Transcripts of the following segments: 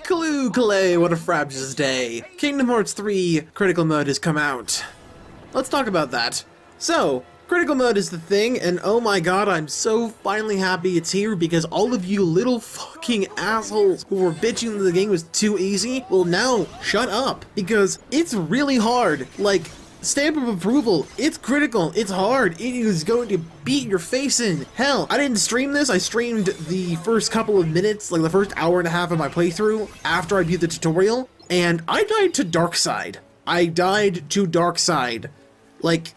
Clue Clay, what a frabjous day. Kingdom Hearts 3 Critical Mode has come out. Let's talk about that. So, Critical Mode is the thing, and oh my god, I'm so finally happy it's here because all of you little fucking assholes who were bitching that the game was too easy, well now, shut up. Because it's really hard. Like, stamp of approval, it's critical, it's hard, it is going to beat your face in. Hell, I didn't stream this, I streamed the first couple of minutes, like the first hour and a half of my playthrough after I beat the tutorial, and I died to Darkside. I died to Darkside. Like,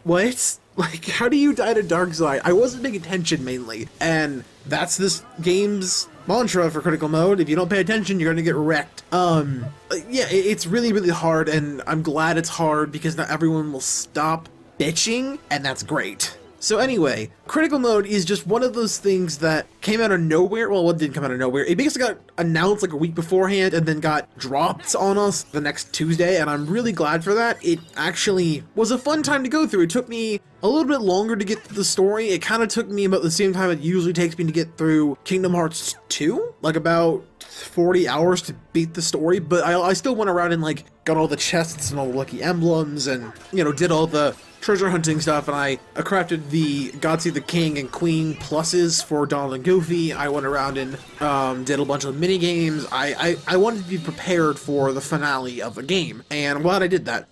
what? Like, how do you die to Darkside? I wasn't paying attention mainly, and that's this game's mantra for critical mode. If you don't pay attention, you're gonna get wrecked. Yeah, it's really, really hard, and I'm glad it's hard because not everyone will stop bitching, and that's great. So anyway, critical mode is just one of those things that came out of nowhere. Well, it didn't come out of nowhere. It basically got announced like a week beforehand and then got dropped on us the next Tuesday, and I'm really glad for that. It actually was a fun time to go through. It took me a little bit longer to get through the story. It kind of took me about the same time it usually takes me to get through Kingdom Hearts 2, like about 40 hours to beat the story, but I still went around and like got all the chests and all the lucky emblems and, you know, did all the treasure hunting stuff, and I crafted the God Save the King and Queen pluses for Donald and Goofy. I went around and did a bunch of mini games. I wanted to be prepared for the finale of a game, and I'm glad I did that.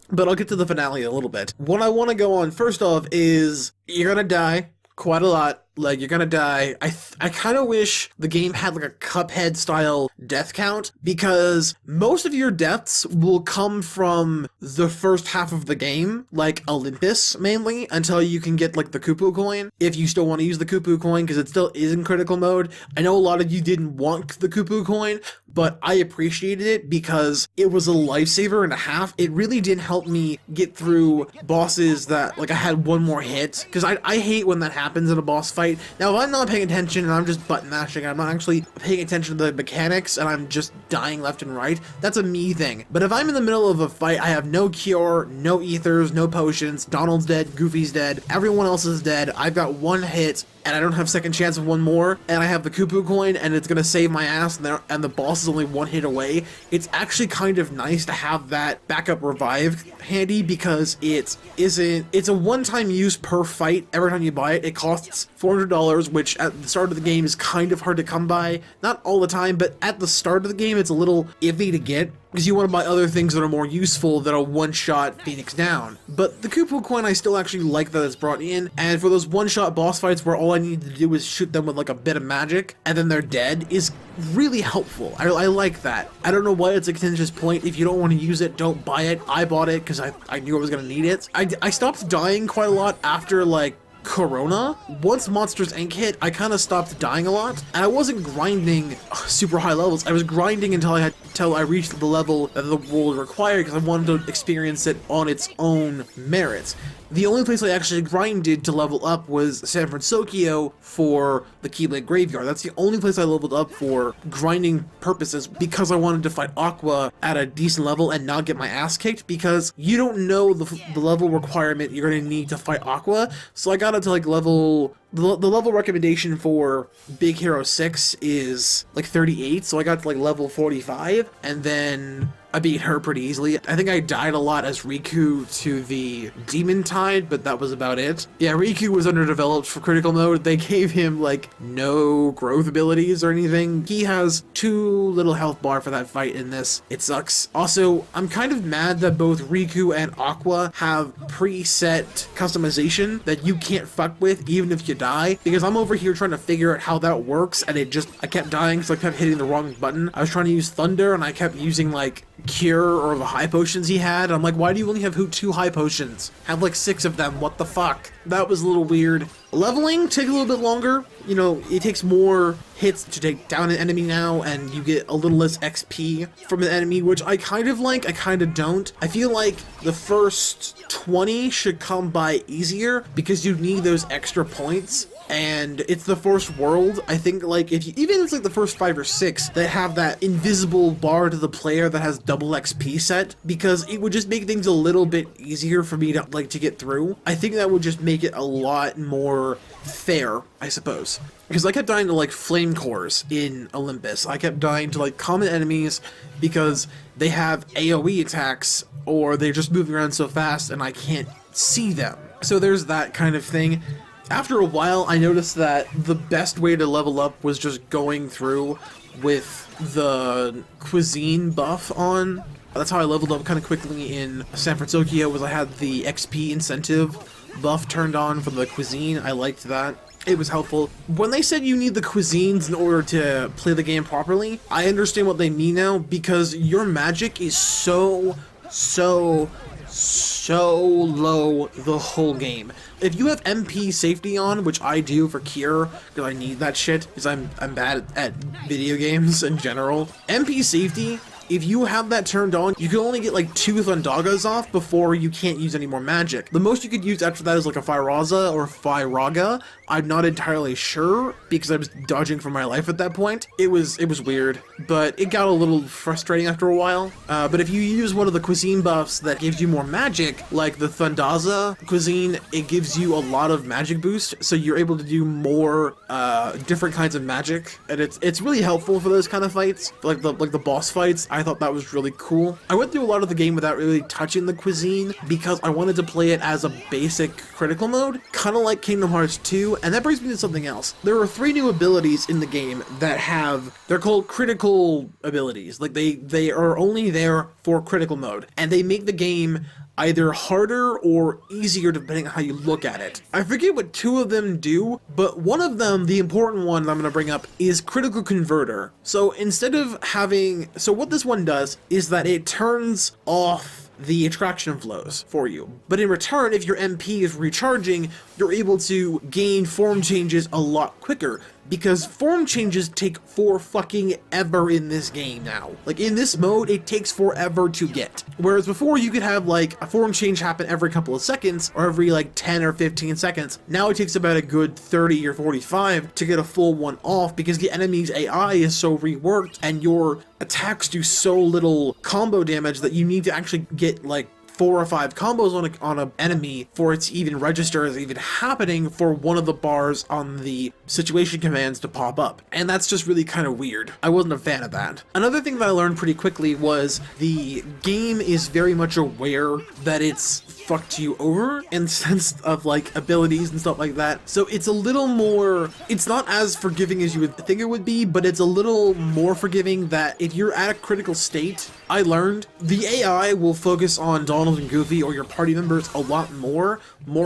But I'll get to the finale in a little bit. What I want to go on first off is you're gonna die quite a lot. Like, you're gonna die. I kind of wish the game had like a Cuphead style death count, because most of your deaths will come from the first half of the game, like Olympus mainly, until you can get like the Kupu coin, if you still want to use the Kupu coin, because it still is in critical mode. I know a lot of you didn't want the Kupu coin, but I appreciated it because it was a lifesaver and a half. It really did help me get through bosses that, like, I had one more hit, because I hate when that happens in a boss fight. Now, if I'm not paying attention and I'm just button mashing, I'm not actually paying attention to the mechanics and I'm just dying left and right, that's a me thing. But if I'm in the middle of a fight, I have no cure, no ethers, no potions, Donald's dead, Goofy's dead, everyone else is dead, I've got one hit, and I don't have second chance of one more, and I have the Kupu coin, and it's gonna save my ass, and the boss is only one hit away. It's actually kind of nice to have that backup revive handy, because it's a one-time use per fight every time you buy it. It costs $400, which at the start of the game is kind of hard to come by. Not all the time, but at the start of the game, it's a little iffy to get, because you want to buy other things that are more useful that are one-shot Phoenix down. But the Kupu coin, I still actually like that it's brought in, and for those one-shot boss fights where all I need to do is shoot them with like a bit of magic, and then they're dead, is really helpful. I like that. I don't know why it's a contentious point. If you don't want to use it, don't buy it. I bought it because I knew I was going to need it. I stopped dying quite a lot after, like, Corona. Once Monsters Inc. hit, I kind of stopped dying a lot, and I wasn't grinding super high levels. I was grinding until I reached the level that the world required, because I wanted to experience it on its own merits. The only place I actually grinded to level up was San Francisco for the Keyblade Graveyard. That's the only place I leveled up for grinding purposes, because I wanted to fight Aqua at a decent level and not get my ass kicked, because you don't know the level requirement you're going to need to fight Aqua. So I got up to like level... The level recommendation for Big Hero 6 is like 38, so I got to like level 45, and then I beat her pretty easily. I think I died a lot as Riku to the Demon Tide, but that was about it. Yeah, Riku was underdeveloped for critical mode. They gave him like no growth abilities or anything. He has too little health bar for that fight in this. It sucks. Also, I'm kind of mad that both Riku and Aqua have preset customization that you can't fuck with even if you die, because I'm over here trying to figure out how that works, and I kept dying because I kept hitting the wrong button. I was trying to use Thunder, and I kept using like Cure or the high potions he had. I'm like, why do you only have 2 high potions? Have like 6 of them, what the fuck? That was a little weird. Leveling takes a little bit longer. You know, it takes more hits to take down an enemy now, and you get a little less XP from an enemy, which I kind of like, I kind of don't. I feel like the first 20 should come by easier, because you need those extra points and it's the first world. I think like if you, even if it's like the first 5 or 6 that have that invisible bar to the player that has double XP set, because it would just make things a little bit easier for me to get through. I think that would just make it a lot more fair, I suppose. Because I kept dying to like flame cores in Olympus. I kept dying to like common enemies because they have AoE attacks or they're just moving around so fast and I can't see them. So there's that kind of thing. After a while, I noticed that the best way to level up was just going through with the cuisine buff on. That's how I leveled up kind of quickly in San Francisco, was I had the XP incentive buff turned on for the cuisine. I liked that. It was helpful. When they said you need the cuisines in order to play the game properly, I understand what they mean now, because your magic is so low the whole game. If you have MP safety on, which I do for Cure, because I need that shit, because I'm bad at video games in general. MP safety, if you have that turned on, you can only get like 2 Thundagas off before you can't use any more magic. The most you could use after that is like a Firaza or Firaga. I'm not entirely sure because I was dodging for my life at that point. It was weird, but it got a little frustrating after a while. But if you use one of the cuisine buffs that gives you more magic, like the Thundaza cuisine, it gives you a lot of magic boost, so you're able to do more different kinds of magic, and it's really helpful for those kind of fights, like the boss fights. I thought that was really cool. I went through a lot of the game without really touching the cuisine because I wanted to play it as a basic critical mode, kind of like Kingdom Hearts 2, and that brings me to something else. There are 3 new abilities in the game that they're called critical abilities. Like they are only there for critical mode, and they make the game either harder or easier depending on how you look at it. I forget what 2 of them do, but one of them, the important one that I'm going to bring up, is Critical Converter. So instead of what this one does is that it turns off the attraction flows for you. But in return, if your MP is recharging, you're able to gain form changes a lot quicker, because form changes take ever in this game now. Like in this mode, it takes forever to get. Whereas before you could have like a form change happen every couple of seconds or every like 10 or 15 seconds. Now it takes about a good 30 or 45 to get a full one off because the enemy's AI is so reworked and your attacks do so little combo damage that you need to actually get like 4 or 5 combos on an enemy for it to even register as even happening for one of the bars on the situation commands to pop up. And that's just really kind of weird. I wasn't a fan of that. Another thing that I learned pretty quickly was the game is very much aware that it's fucked you over in sense of like abilities and stuff like that. So it's a little more, it's not as forgiving as you would think it would be, but it's a little more forgiving that if you're at a critical state, I learned the AI will focus on Donald and Goofy or your party members a lot more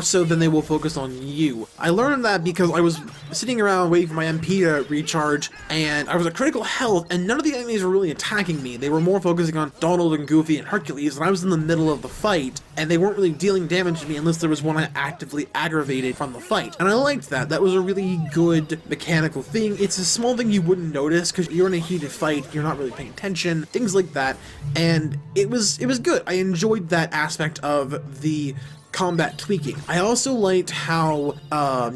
so than they will focus on you. I learned that because I was sitting around waiting for my MP to recharge and I was at critical health and none of the enemies were really attacking me. They were more focusing on Donald and Goofy and Hercules, and I was in the middle of the fight and they weren't really dealing damage to me unless there was one I actively aggravated from the fight. And I liked that. That was a really good mechanical thing. It's a small thing you wouldn't notice because you're in a heated fight, you're not really paying attention, things like that. And it was good. I enjoyed that aspect of the combat tweaking. I also liked how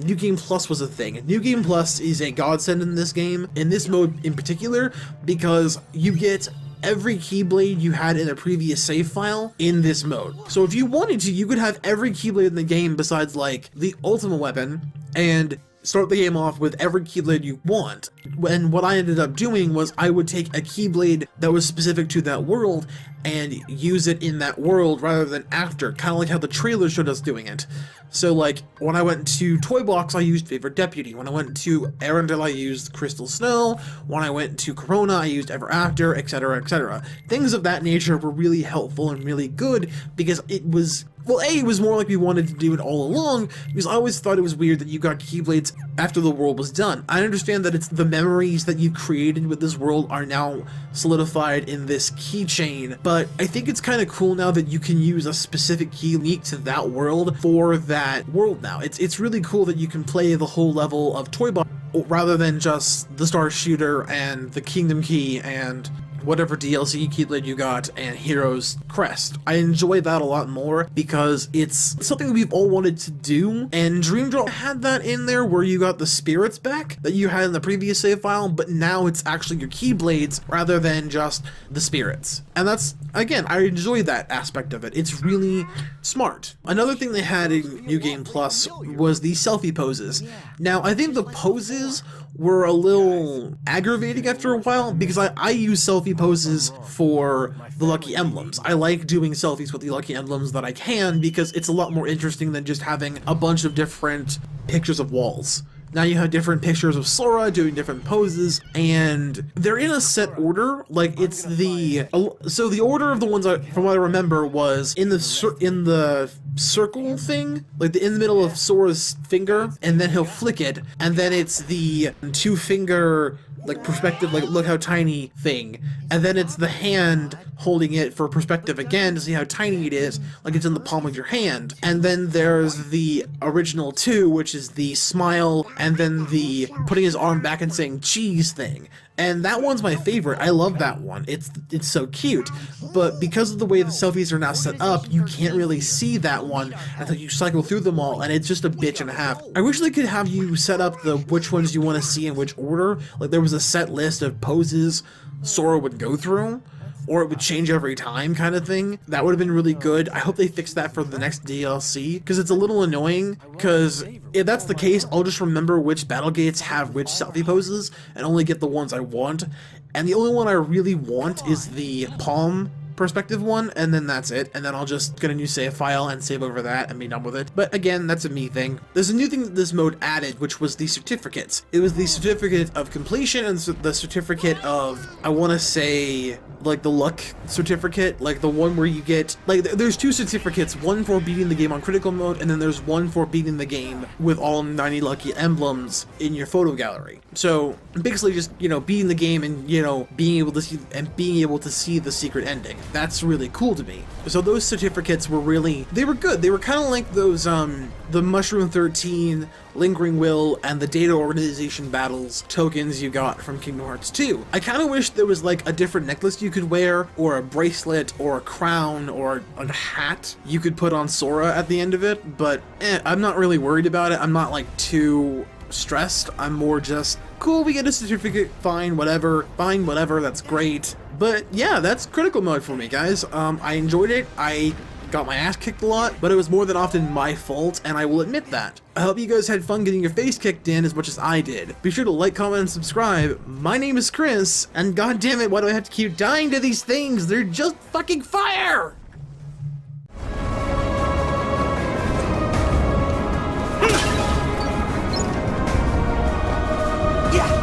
New Game Plus was a thing. New Game Plus is a godsend in this game, in this mode in particular, because you get every Keyblade you had in a previous save file in this mode. So if you wanted to, you could have every Keyblade in the game besides like the ultimate weapon and start the game off with every Keyblade you want. And what I ended up doing was I would take a Keyblade that was specific to that world and use it in that world rather than after, kind of like how the trailer showed us doing it. So like, when I went to Toy Box, I used Favorite Deputy. When I went to Arendelle, I used Crystal Snow. When I went to Corona, I used Ever After, etc., etc. Things of that nature were really helpful and really good because it was, well, A, it was more like we wanted to do it all along, because I always thought it was weird that you got Keyblades after the world was done. I understand that it's the memories that you created with this world are now solidified in this keychain, but I think it's kind of cool now that you can use a specific key unique to that world for that world now. It's really cool that you can play the whole level of Toy Box rather than just the Star Shooter and the Kingdom Key and whatever DLC Keyblade you got and Hero's Crest. I enjoy that a lot more because it's something we've all wanted to do, and Dream Drop had that in there where you got the spirits back that you had in the previous save file, but now it's actually your Keyblades rather than just the spirits. And that's, again, I enjoy that aspect of it. It's really smart. Another thing they had in New Game Plus was the selfie poses. Now, I think the poses were a little aggravating after a while because I use selfie poses for the Lucky Emblems. I like doing selfies with the Lucky Emblems that I can because it's a lot more interesting than just having a bunch of different pictures of walls. Now you have different pictures of Sora doing different poses, and they're in a set order. Like, it's the... So the order of the ones, from what I remember, was in the circle thing, like in the middle of Sora's finger, and then he'll flick it, and then it's the two-finger, like, perspective, like, look how tiny thing, and then it's the hand holding it for perspective again to see how tiny it is, like it's in the palm of your hand. And then there's the original two, which is the smile, and then the putting his arm back and saying cheese thing. And that one's my favorite. I love that one. It's so cute. But because of the way the selfies are now set up, you can't really see that one until you cycle through them all, and it's just a bitch and a half. I wish they could have you set up the which ones you want to see in which order. Like, there was a set list of poses Sora would go through, or it would change every time kind of thing. That would have been really good. I hope they fix that for the next DLC, because it's a little annoying, because if that's the case, I'll just remember which battle gates have which selfie poses, and only get the ones I want. And the only one I really want is the palm perspective one, and then that's it, and then I'll just get a new save file and save over that and be done with it. But again, that's a me thing. There's a new thing that this mode added, which was the certificates. It was the certificate of completion and the certificate of, I want to say, like the luck certificate, like the one where you get, like, there's two certificates, one for beating the game on critical mode, and then there's one for beating the game with all 90 lucky emblems in your photo gallery. So basically just, you know, beating the game and, you know, being able to see the secret ending. That's really cool to me. So those certificates were really, they were good. They were kind of like those, the Mushroom 13, Lingering Will, and the Data Organization Battles tokens you got from Kingdom Hearts 2. I kind of wish there was like a different necklace you could wear, or a bracelet, or a crown, or a hat you could put on Sora at the end of it, but I'm not really worried about it. I'm not like too stressed. I'm more just, cool, we get a certificate, fine, whatever, that's great. But yeah, that's critical mode for me, guys. I enjoyed it. I got my ass kicked a lot, but it was more than often my fault, and I will admit that. I hope you guys had fun getting your face kicked in as much as I did. Be sure to like, comment, and subscribe. My name is Chris, and god damn it, why do I have to keep dying to these things? They're just fucking fire! Yeah!